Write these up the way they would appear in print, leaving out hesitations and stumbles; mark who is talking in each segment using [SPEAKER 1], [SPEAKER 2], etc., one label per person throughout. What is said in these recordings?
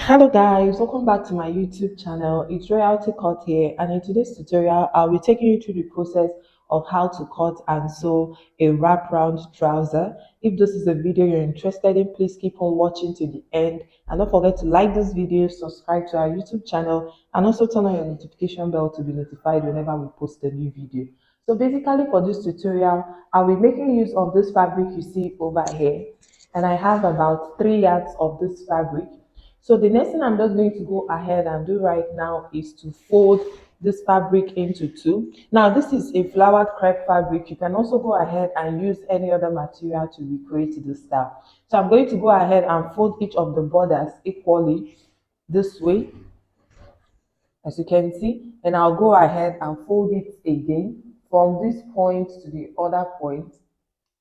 [SPEAKER 1] Hello guys, welcome back to my YouTube channel. It's Royalty Cut here, and in today's tutorial, I'll be taking you through the process of how to cut and sew a wraparound trouser. If this is a video you're interested in, please keep on watching to the end, and don't forget to like this video, subscribe to our YouTube channel, and also turn on your notification bell to be notified whenever we post a new video. So basically, for this tutorial, I'll be making use of this fabric you see over here, and I have about 3 yards of this fabric. So the next thing I'm just going to go ahead and do right now is to fold this fabric into two. Now this is a flowered crepe fabric. You can also go ahead and use any other material to recreate the style. So I'm going to go ahead and fold each of the borders equally this way, as you can see, and I'll go ahead and fold it again from this point to the other point,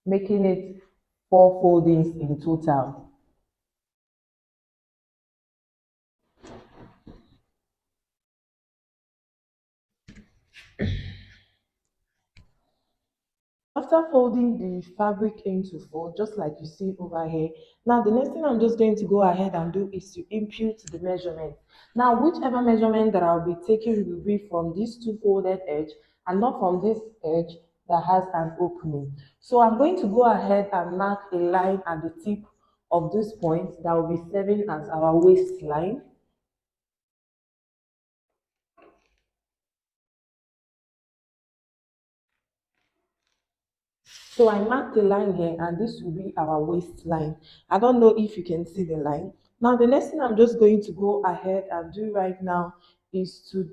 [SPEAKER 1] making it 4 foldings in total. After folding the fabric into four, just like you see over here, now the next thing I'm just going to go ahead and do is to impute the measurement. Now, whichever measurement that I'll be taking will be from this two folded edge and not from this edge that has an opening. So I'm going to go ahead and mark a line at the tip of this point that will be serving as our waistline. So I marked the line here, and this will be our waistline. I don't know if you can see the line. Now the next thing I'm just going to go ahead and do right now is to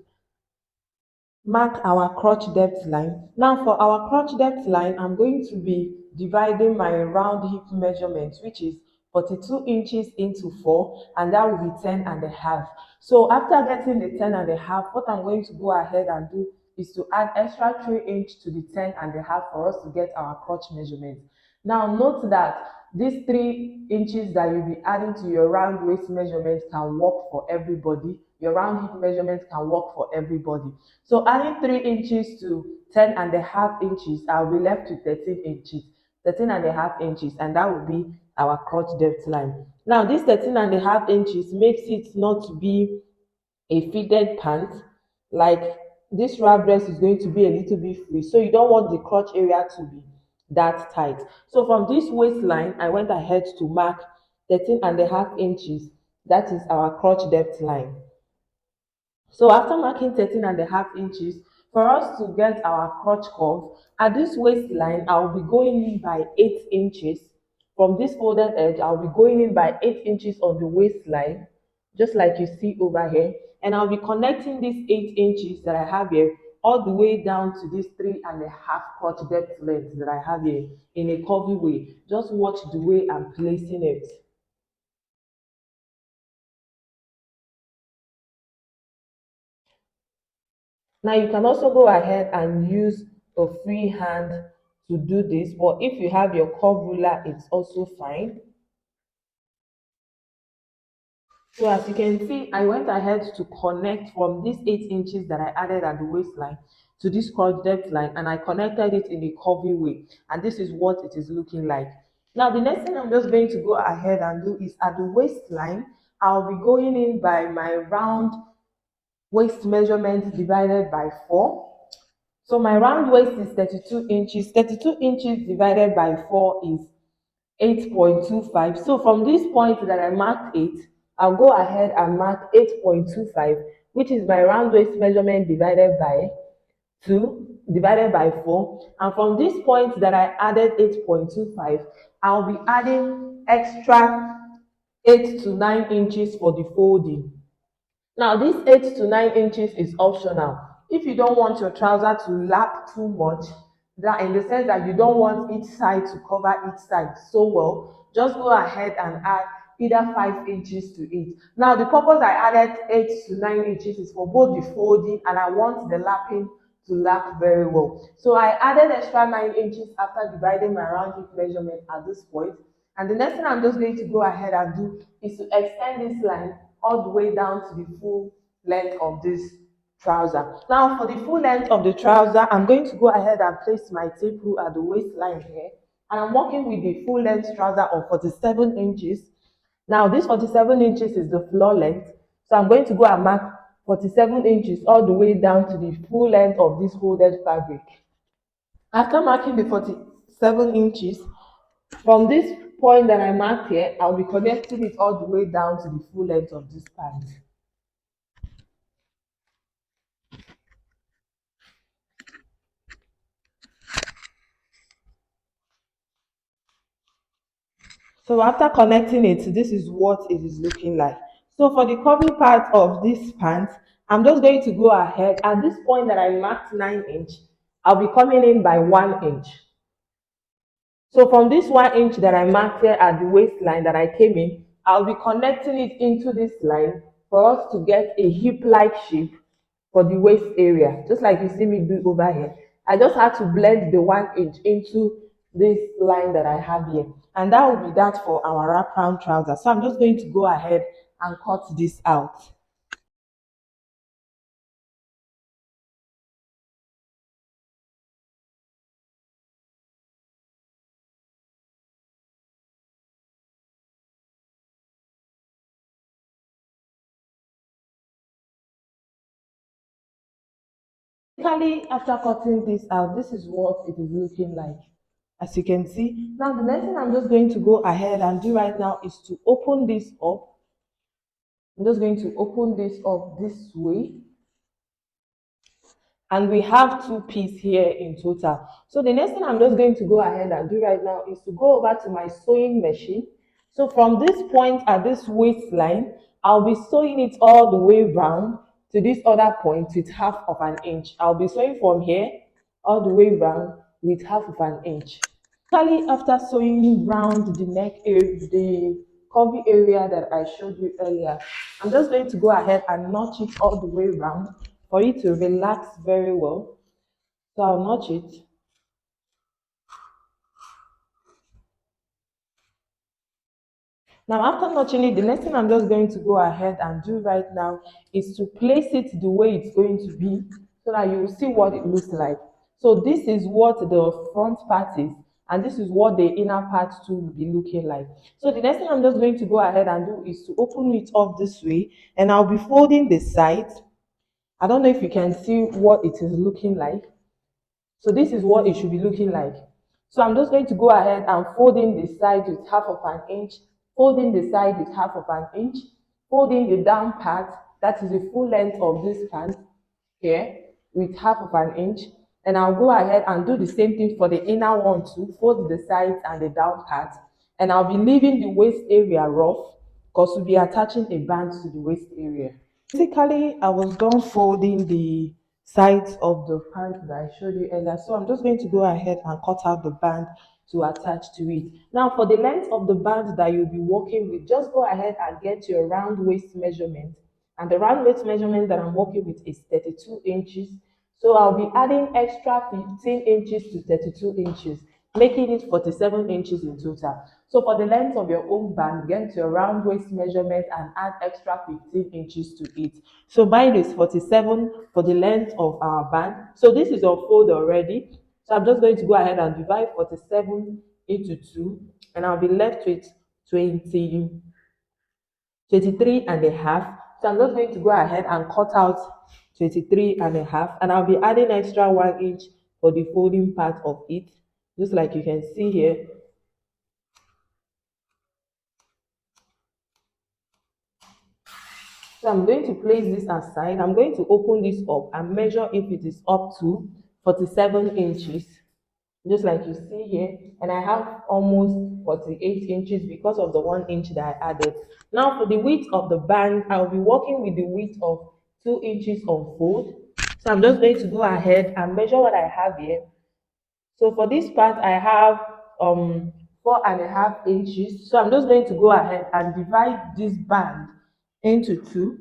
[SPEAKER 1] mark our crotch depth line. Now for our crotch depth line, I'm going to be dividing my round hip measurement, which is 42 inches into 4, and that will be 10 and a half. So after getting the 10 and a half, what I'm going to go ahead and do is to add extra 3 inch to the 10 and a half for us to get our crotch measurement. Now note that these 3 inches that you'll be adding to your round waist measurement can work for everybody. Your round hip measurement can work for everybody. So adding 3 inches to 10 and a half inches, I'll be left with 13 inches, 13 and a half inches, and that will be our crotch depth line. Now this 13 and a half inches makes it not to be a fitted pant. Like this wrap dress is going to be a little bit free, so you don't want the crotch area to be that tight. So from this waistline, I went ahead to mark 13 and a half inches. That is our crotch depth line. So after marking 13 and a half inches, for us to get our crotch curve, at this waistline, I'll be going in by 8 inches. From this folded edge, I'll be going in by 8 inches on the waistline, just like you see over here. And I'll be connecting these 8 inches that I have here all the way down to this 3.5 crotch depth length that I have here in a curvy way. Just watch the way I'm placing it. Now you can also go ahead and use a free hand to do this, but if you have your curve ruler, it's also fine. So as you can see, I went ahead to connect from these 8 inches that I added at the waistline to this crotch depth line, and I connected it in a curvy way, and this is what it is looking like. Now the next thing I'm just going to go ahead and do is at the waistline, I'll be going in by my round waist measurement divided by 4. So my round waist is 32 inches. 32 inches divided by 4 is 8.25. So from this point that I marked 8, I'll go ahead and mark 8.25, which is my round waist measurement divided by 2 divided by 4. And from this point that I added 8.25, I'll be adding extra 8 to 9 inches for the folding. Now, this 8 to 9 inches is optional. If you don't want your trouser to lap too much, that in the sense that you don't want each side to cover each side so well, just go ahead and add either 5 inches to it. Now, the purpose I added 8 to 9 inches is for both the folding, and I want the lapping to lap very well. So I added extra 9 inches after dividing my round hip measurement at this point. And the next thing I'm just going to go ahead and do is to extend this line all the way down to the full length of this trouser. Now for the full length of the trouser, I'm going to go ahead and place my tape rule at the waistline here. And I'm working with the full length trouser of 47 inches. Now this 47 inches is the floor length. So I'm going to go and mark 47 inches all the way down to the full length of this folded fabric. After marking the 47 inches, from this point that I marked here, I'll be connecting it all the way down to the full length of this pant. So after connecting it, this is what it is looking like. So for the curvy part of this pant, I'm just going to go ahead. At this point that I marked 9 inch, I'll be coming in by 1 inch. So from this 1 inch that I marked here at the waistline that I came in, I'll be connecting it into this line for us to get a hip-like shape for the waist area, just like you see me do over here. I just had to blend the 1 inch into this line that I have here. And that will be that for our wraparound trousers. So I'm just going to go ahead and cut this out. Basically, after cutting this out, this is what it is looking like. As you can see. Now, the next thing I'm just going to go ahead and do right now is to open this up. I'm just going to open this up this way. And we have two pieces here in total. So the next thing I'm just going to go ahead and do right now is to go over to my sewing machine. So from this point at this waistline, I'll be sewing it all the way round to this other point with half of an inch. I'll be sewing from here all the way round with half of an inch. Finally, after sewing round the neck area, the curvy area that I showed you earlier, I'm just going to go ahead and notch it all the way round for it to relax very well. So I'll notch it. Now after notching it, the next thing I'm just going to go ahead and do right now is to place it the way it's going to be so that you will see what it looks like. So this is what the front part is, and this is what the inner part too will be looking like. So the next thing I'm just going to go ahead and do is to open it up this way, and I'll be folding the sides. I don't know if you can see what it is looking like. So this is what it should be looking like. So I'm just going to go ahead and fold in the side with half of an inch, folding the side with half of an inch, folding the down part, that is the full length of this pant here, with half of an inch. And I'll go ahead and do the same thing for the inner one too, fold the sides and the down part. And I'll be leaving the waist area rough because we'll be attaching a band to the waist area. Basically, I was done folding the sides of the pant that I showed you earlier. So I'm just going to go ahead and cut out the band to attach to it. Now for the length of the band that you'll be working with, just go ahead and get your round waist measurement. And the round waist measurement that I'm working with is 32 inches. So I'll be adding extra 15 inches to 32 inches, making it 47 inches in total. So for the length of your own band, get your round waist measurement and add extra 15 inches to it. So mine is 47 for the length of our band. So this is unfold already. So I'm just going to go ahead and divide 47 into 2, and I'll be left with 20 23 and a half. So I'm just going to go ahead and cut out 23 and a half, and I'll be adding extra 1 inch for the folding part of it, just like you can see here. So I'm going to place this aside. I'm going to open this up and measure if it is up to 47 inches, just like you see here. And I have almost 48 inches because of the 1 inch that I added. Now for the width of the band, I'll be working with the width of 2 inches on fold. So I'm just going to go ahead and measure what I have here. So for this part, I have 4.5 inches. So I'm just going to go ahead and divide this band into two.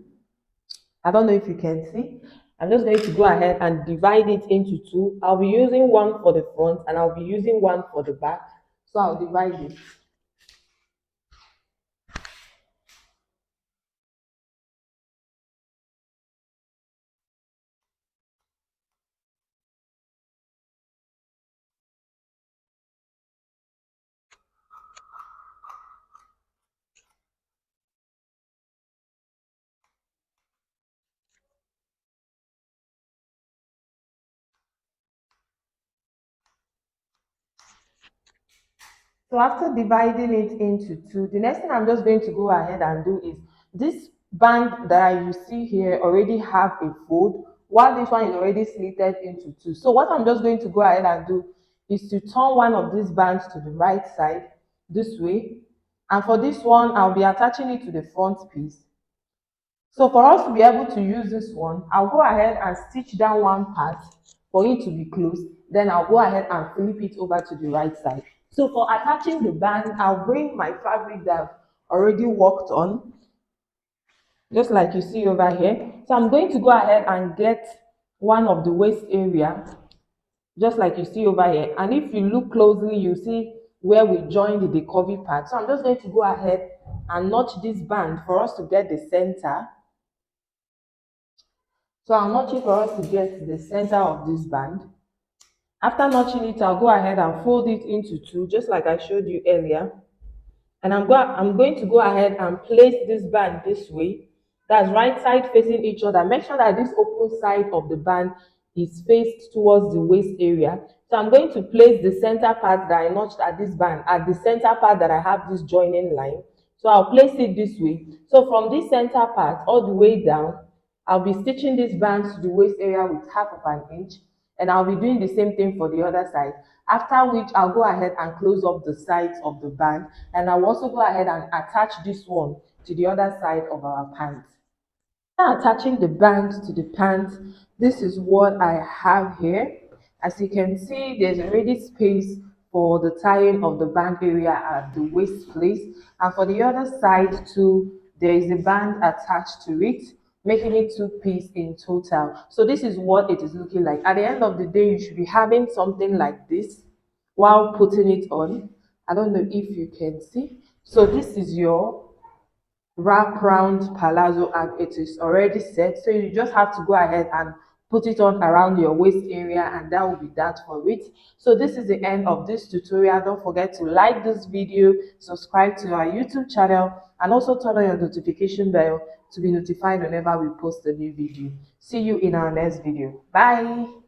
[SPEAKER 1] I don't know if you can see. I'm just going to go ahead and divide it into two. I'll be using one for the front and I'll be using one for the back. So I'll divide it. So after dividing it into two, the next thing I'm just going to go ahead and do is this band that you see here already have a fold, while this one is already slitted into two. So what I'm just going to go ahead and do is to turn one of these bands to the right side this way. And for this one, I'll be attaching it to the front piece. So for us to be able to use this one, I'll go ahead and stitch down one part for it to be closed. Then I'll go ahead and flip it over to the right side. So for attaching the band, I'll bring my fabric that I've already worked on, just like you see over here. So I'm going to go ahead and get one of the waist area, just like you see over here. And if you look closely, you see where we joined the curvy part. So I'm just going to go ahead and notch this band for us to get the center. So I'll notch it for us to get the center of this band. After notching it, I'll go ahead and fold it into two, just like I showed you earlier. And I'm going to go ahead and place this band this way. That's right side facing each other. Make sure that this open side of the band is faced towards the waist area. So I'm going to place the center part that I notched at this band at the center part that I have this joining line. So I'll place it this way. So from this center part all the way down, I'll be stitching this band to the waist area with half of an inch, and I'll be doing the same thing for the other side. After which I'll go ahead and close up the sides of the band, and I'll also go ahead and attach this one to the other side of our pants. Now attaching the band to the pants, this is what I have here. As you can see, there's already space for the tying of the band area at the waist place, and for the other side too, there is a band attached to it, making it two pieces in total. So this is what it is looking like. At the end of the day, you should be having something like this while putting it on. I don't know if you can see. So this is your wrap round palazzo, and it is already set. So you just have to go ahead and put it on around your waist area, and that will be that for it. So this is the end of this tutorial. Don't forget to like this video, subscribe to our YouTube channel, and also turn on your notification bell to be notified whenever we post a new video. See you in our next video. Bye.